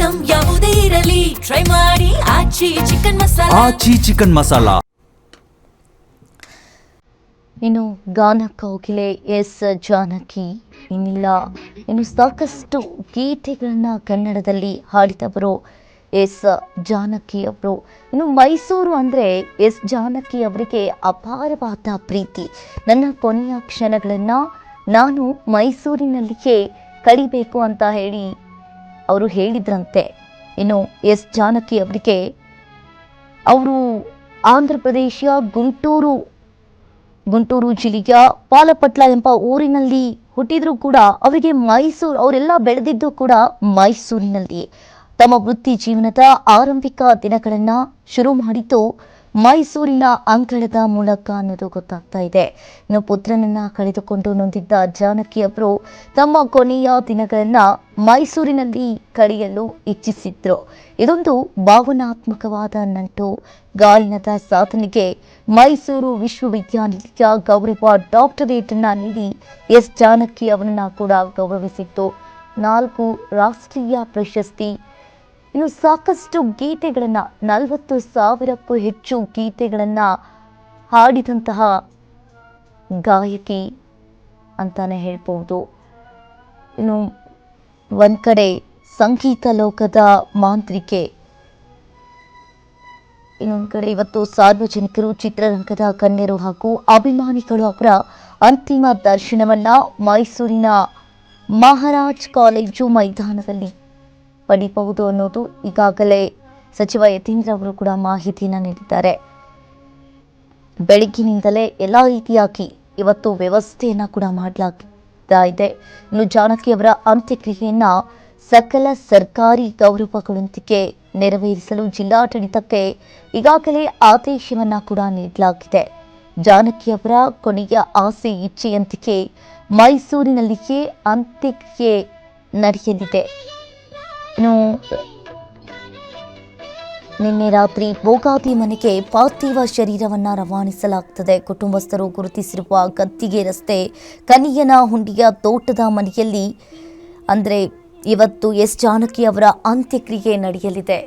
Item ಯಾವುದೇ ಇರಲಿ try ಮಾಡಿ ಆಚಿ ಚಿಕನ್ ಮಸಾಲಾ. ಇನ್ನು ಗಾನ ಕೋಗಿಲೆ ಎಸ್ ಜಾನಕಿ ಇನ್ನಿಲ್ಲ ಇನ್ನು ಸಾಕಷ್ಟು ಗೀತೆಗಳನ್ನು ಕನ್ನಡದಲ್ಲಿ ಹಾಡಿದವರು ಎಸ್ ಜಾನಕಿ ಅವರು. ಇನ್ನು ಮೈಸೂರು ಅಂದರೆ ಎಸ್ ಜಾನಕಿ ಅವರಿಗೆ ಅಪಾರವಾದ ಪ್ರೀತಿ. ನನ್ನ ಕೊನೆಯ ಕ್ಷಣಗಳನ್ನು ನಾನು ಮೈಸೂರಿನಲ್ಲಿಯೇ ಕಳಿಬೇಕು ಅಂತ ಹೇಳಿ ಅವರು ಹೇಳಿದ್ರಂತೆ. ಇನ್ನು ಎಸ್ ಜಾನಕಿ ಅವರಿಗೆ ಅವರು ಆಂಧ್ರ ಪ್ರದೇಶ ಗುಂಟೂರು ಜಿಲ್ಲೆಯ ಪಾಲಪಟ್ಲ ಎಂಬ ಊರಿನಲ್ಲಿ ಹುಟ್ಟಿದ್ರು ಕೂಡ ಅವರಿಗೆ ಅವರೆಲ್ಲ ಬೆಳೆದಿದ್ದು ಕೂಡ ಮೈಸೂರಿನಲ್ಲಿ. ತಮ್ಮ ವೃತ್ತಿ ಜೀವನದ ಆರಂಭಿಕ ದಿನಗಳನ್ನು ಶುರು ಮಾಡಿದ್ದು ಮೈಸೂರಿನ ಅಂಗಳದ ಮೂಲಕ ಅನ್ನೋದು ಗೊತ್ತಾಗ್ತಾ ಇದೆ. ಇನ್ನು ಪುತ್ರನನ್ನ ಕಳೆದುಕೊಂಡು ನೊಂದಿದ್ದ ಜಾನಕಿ ಅವರು ತಮ್ಮ ಕೊನೆಯ ದಿನಗಳನ್ನ ಮೈಸೂರಿನಲ್ಲಿ ಕಳೆಯಲು ಇಚ್ಛಿಸಿದ್ರು. ಇದೊಂದು ಭಾವನಾತ್ಮಕವಾದ ನಂಟು. ಗಾಯನದ ಸಾಧನೆಗೆ ಮೈಸೂರು ವಿಶ್ವವಿದ್ಯಾನಿಲಯ ಗೌರವ ಡಾಕ್ಟರೇಟ್ ಅನ್ನ ನೀಡಿ ಎಸ್ ಜಾನಕಿ ಅವರನ್ನ ಕೂಡ ಗೌರವಿಸಿತ್ತು. 4 ರಾಷ್ಟ್ರೀಯ ಪ್ರಶಸ್ತಿ, ಇನ್ನು ಸಾಕಷ್ಟು ಗೀತೆಗಳನ್ನು 40,000ಕ್ಕೂ ಹೆಚ್ಚು ಗೀತೆಗಳನ್ನು ಹಾಡಿದಂತಹ ಗಾಯಕಿ ಅಂತಾನೆ ಹೇಳ್ಬೋದು. ಇನ್ನು ಒಂದು ಕಡೆ ಸಂಗೀತ ಲೋಕದ ಮಾಂತ್ರಿಕೆ, ಇನ್ನೊಂದು ಕಡೆ ಇವತ್ತು ಸಾರ್ವಜನಿಕರು, ಚಿತ್ರರಂಗದ ಗಣ್ಯರು ಹಾಗೂ ಅಭಿಮಾನಿಗಳು ಅವರ ಅಂತಿಮ ದರ್ಶನವನ್ನ ಮೈಸೂರಿನ ಮಹಾರಾಜ್ ಕಾಲೇಜು ಮೈದಾನದಲ್ಲಿ ಪಡಿಬಹುದು ಅನ್ನೋದು ಈಗಾಗಲೇ ಸಚಿವ ಯತೀಂದ್ರ ಅವರು ಕೂಡ ಮಾಹಿತಿಯನ್ನು ನೀಡಿದ್ದಾರೆ. ಬೆಳಗ್ಗಿನಿಂದಲೇ ಎಲ್ಲ ರೀತಿಯಾಗಿ ಇವತ್ತು ವ್ಯವಸ್ಥೆಯನ್ನು ಕೂಡ ಮಾಡಲಾಗ್ತಾ ಇದೆ. ಇನ್ನು ಜಾನಕಿ ಅವರ ಅಂತ್ಯಕ್ರಿಯೆಯನ್ನ ಸಕಲ ಸರ್ಕಾರಿ ಗೌರವಗಳೊಂದಿಗೆ ನೆರವೇರಿಸಲು ಜಿಲ್ಲಾಡಳಿತಕ್ಕೆ ಈಗಾಗಲೇ ಆದೇಶವನ್ನ ಕೂಡ ನೀಡಲಾಗಿದೆ. ಜಾನಕಿ ಅವರ ಕೊನೆಯ ಆಸೆ ಇಚ್ಛೆಯಂತಿಕೆ ಮೈಸೂರಿನಲ್ಲಿಯೇ ಅಂತ್ಯಕ್ರಿಯೆ ನಡೆಯಲಿದೆ. ಇನ್ನು ನಿನ್ನೆ ರಾತ್ರಿ ಭೋಗಾದಿ ಮನೆಗೆ ಪಾರ್ಥಿವ ಶರೀರವನ್ನು ರವಾನಿಸಲಾಗುತ್ತದೆ. ಕುಟುಂಬಸ್ಥರು ಗುರುತಿಸಿರುವ ಗದ್ದಿಗೆ ರಸ್ತೆ ಕನಿಯನ ಹುಂಡಿಯ ತೋಟದ ಮನೆಯಲ್ಲಿ ಇವತ್ತು ಎಸ್ ಜಾನಕಿ ಅವರ ಅಂತ್ಯಕ್ರಿಯೆ ನಡೆಯಲಿದೆ.